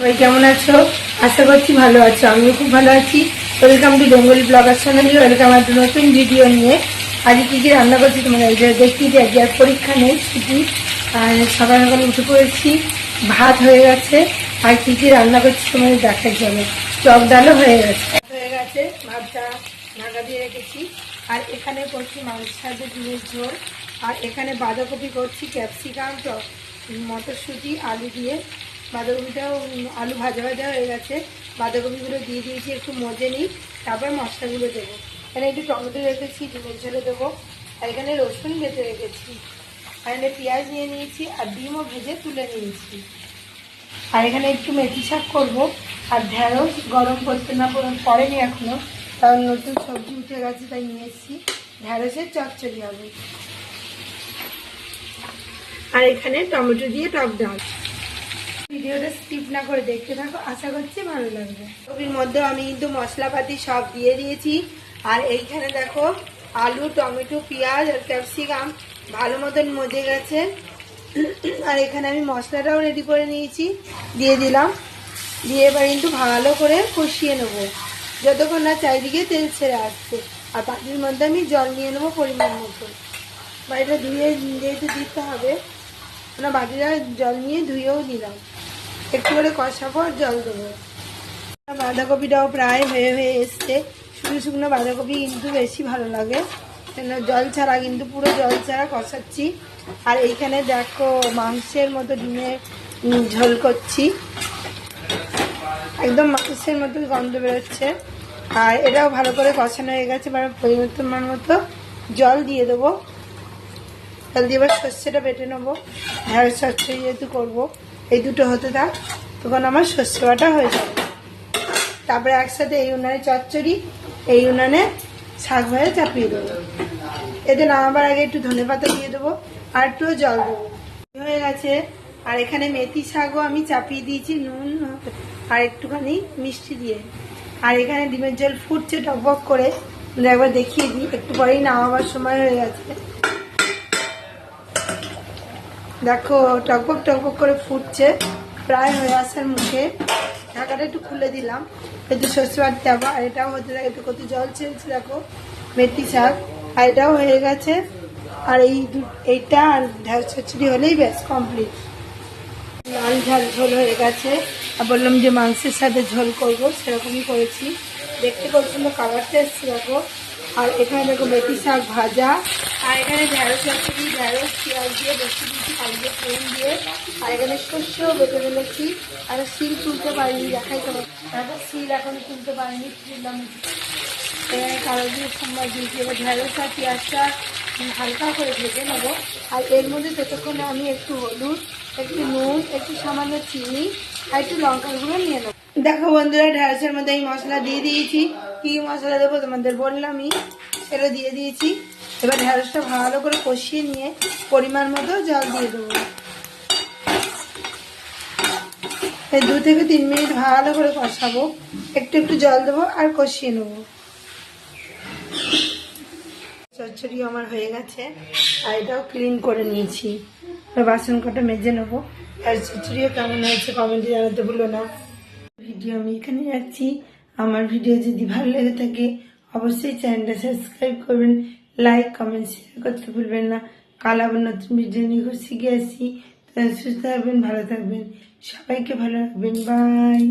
সবাই কেমন আছো? আশা করছি ভালো আছো। আমিও খুব ভালো আছি। Welcome to Bengali blogger channel. Welcome একটা নতুন ভিডিও নিয়ে। আজকে কী কী রান্না করছি তোমরা দেখি যে আজকে আর পরীক্ষা নেই, ছুটি। আর সকাল সকাল উঠে পড়েছি, ভাত হয়ে গেছে। আর কী কী রান্না করছি তোমাদের দেখার জন্য। টক ডালও হয়ে গেছে, ভাতটা ঢাকা দিয়ে রেখেছি। আর এখানে করছি মাংস সাথে ডিমের ঝোল। আর এখানে বাঁধাকপি করছি, ক্যাপসিকাম, মটরশুঁটি, আলু দিয়ে। বাঁধাকপিটাও আলু ভাজা ভাজা হয়ে গেছে। বাঁধাকপিগুলো দিয়ে দিয়েছি, একটু মজে নিই, তারপর মশলাগুলো দেবো। এখানে একটু টমেটো রেখেছি, ডিমের ঝোলে দেবো। আর এখানে রসুন বেটে রেখেছি। আর এখানে পেঁয়াজ নিয়ে নিয়েছি, আর ডিমও ভেজে তুলে নিয়েছি। আর এখানে একটু মেথি শাক করবো। আর ঢেঁড়স গরম করতে না পড়েনি এখনো, কারণ নতুন সবজি উঠে গেছে, তাই নিয়ে এসেছি। ঢেঁড়সের চচ্চড়ি হবে। আর এখানে টমেটো দিয়ে টক ডাল। ভিডিওটা স্কিপ না করে দেখতে থাকো, আশা করছি ভালো লাগবে। কপির মধ্যে আমি কিন্তু মশলাপাতি সব দিয়ে দিয়েছি। আর এইখানে দেখো আলু, টমেটো, পেঁয়াজ আর ক্যাপসিকাম ভালো মতন মজে গেছে। আর এখানে আমি মশলাটাও রেডি করে নিয়েছি, দিয়ে দিলাম। দিয়ে এবার কিন্তু ভালো করে কষিয়ে নেবো, যতক্ষণ না চারিদিকে তেল ছেড়ে আসছে। আর বাটির মধ্যে আমি জল নিয়ে নেবো পরিমাণ মতো। বাড়িটা ধুয়ে যেহেতু দিতে হবে, না বাটিটা জল নিয়ে ধুয়েও নিলাম। একটু করে কষাবো আর জল দেবো। বাঁধাকপিটাও প্রায় হয়ে এসছে। শুকনো শুকনো বাঁধাকপি কিন্তু বেশি ভালো লাগে, কেন জল ছাড়া, কিন্তু পুরো জল ছাড়া কষাচ্ছি। আর এইখানে দেখো মাংসের মতো ডিমের ঝোল করছি, একদম মাংসের মতো গন্ধ বেরোচ্ছে। আর এটাও ভালো করে কষানো হয়ে গেছে। এবার পরিমাণ মতো জল দিয়ে দেবো। জল দিয়ে এবার সর্ষেটা বেটে নেবো। ঢেঁড়স চচ্চড়ি যেহেতু করবো, এই দুটো হতে থাক, তখন আমার সর্ষে বাটা হয়ে যাবে। তারপরে একসাথে এই উনানে চচ্চড়ি, এই উনানে শাক ভাজা চাপিয়ে দেবো। এতে নামাবার আগে একটু ধনেপাতা দিয়ে দেবো, আর একটু জল দেবো। হয়ে গেছে। আর এখানে মেথি শাকও আমি চাপিয়ে দিয়েছি, নুন আর একটুখানি মিষ্টি দিয়ে। আর এখানে ডিমের ঝোল ফুটছে টকবক করে, একবার দেখিয়ে দিই। একটু পরেই নামাবার সময় হয়ে গেছে। দেখো টকবক টকবক করে ফুটছে, প্রায় হয়ে আসার মুখে। ঢাকাটা একটু খুলে দিলাম, একটু সর্ষে বাটতে যাবো। আর এটাও হতে থাকে, একটু কত জল ছেড়েছে দেখো, মেথি শাক। আর এটাও হয়ে গেছে। আর এইটা আর ঢেঁড়স চচ্চড়ি হলেই ব্যাস কমপ্লিট। লাল ঝাল ঝোল হয়ে গেছে। আর বললাম যে মাংসের সাথে ঝোল করবো, সেরকমই করেছি। দেখতে খুব সুন্দর কালারটা এসছে দেখো। আর এখানে দেখো মেথি শাক ভাজা। আর এখানে ঢেঁড়স চচ্চড়ি, ঢেঁড়স পেঁয়াজ দিয়ে বসিয়ে দিয়েছি, কালিয়ে ফোড়ন দিয়ে। আর এখানে সর্ষেও বেটে ফেলেছি। আর শিল তুলতে পারিনি, দেখাই তোমার। একটা শিল এখন তুলতে পারিনি, তুললাম। এখানে কালো দিয়ে সোমবার দিয়েছি। এবার ঢেঁড়স আর পেঁয়াজটা হালকা করে ভেজে নেবো। আর এর মধ্যে ততক্ষণে আমি একটু হলুদ, একটু নুন, একটু সামান্য চিনি আর একটু লঙ্কার গুঁড়ো নিয়ে নেবো। দেখো বন্ধুরা, ঢেঁড়সের মধ্যে এই মশলা দিয়ে দিয়েছি। কি মশলা দেবো তোমাদের বললামই, সেটা দিয়ে দিয়েছি। এবার ঢেঁড়সটা ভালো করে কষিয়ে নিয়ে পরিমাণ মতো জল দিয়ে দেবো। এই 2 থেকে 3 মিনিট ভালো করে কষাবো, একটু একটু জল দেবো আর কষিয়ে নেবো। চচ্চড়ি আমার হয়ে গেছে। আর এটাও ক্লিন করে নিয়েছি। বাসন কটা মেজে নেবো। আর চচ্চড়িও কেমন হয়েছে কমেন্টে জানাতে ভুলো না। ভিডিও আমি এখানে রাখছি। আমার ভিডিও যদি ভালো লেগে থাকে অবশ্যই চ্যানেলটা সাবস্ক্রাইব করবেন, লাইক কমেন্ট শেয়ার করতে ভুলবেন না। কাল আবার নতুন ভিডিও নিয়ে শিখে আসছি। সুস্থ থাকবেন, ভালো থাকবেন, সবাইকে ভালো রাখবেন। বাই।